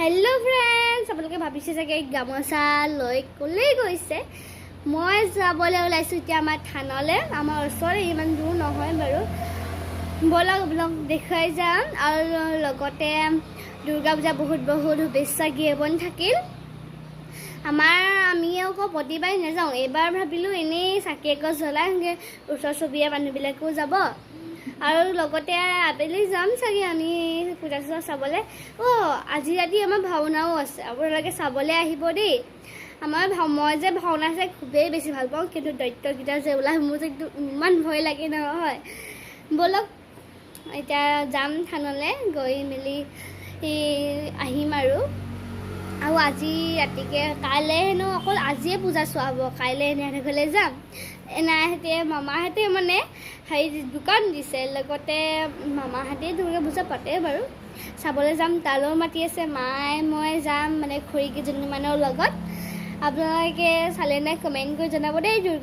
hello friends আপোনালোকে ভাবিছে চাগে গামোচা লৈ কলে গৈছে মই যাবলৈ ওলাইছো এতিয়া আমাৰ থানলে আমাৰ ওচৰে ইমান দূৰ নহয় বাৰু বলক ব্লগ দেখাই যাম আৰু লগতে দুৰ্গা পূজা বহুত শুভেচ্ছা জ্ঞাপন থাকিল আমি আকৌ প্ৰতিবাৰ নাযাওঁ এবাৰ ভাবিলো এনেই চাকি এগছ জ্বলাই ওচৰ চুবুৰীয়া মানুহবিলাকো যাব আৰু লগতে আবেলি যাম চাগে আমি পূজা চাবলৈ আজি ৰাতি আমাৰ ভাওনাও আছে আপোনালোকে চাবলৈ আহিব দেই আমাৰ মই যে ভাওনা চাই খুবেই বেছি ভাল পাওঁ কিন্তু দৈত্যকেইটা যে ওলাই মোৰ যে ইমান ভয় লাগে নহয় বলক এতিয়া যাম থানলৈ গৈ মেলি আহিম আৰু আজি ৰাতিকে কাইলৈ হেনো অকল আজিয়ে পূজা চোৱাব কাইলৈ এনেকৈ যাম এনাইহঁতে মামাহঁতে মানে দোকান দিছে লগতে মামাহঁতে দুৰ্গা পূজা পাতে বাৰু চাবলৈ যাম তালৈও মাতি আছে মায়ে মই যাম মানে খুৰী কেইজনীমানৰ লগত আপোনালোকে চালে নাই কমেণ্ট কৰি জনাব দেই দুৰ্গা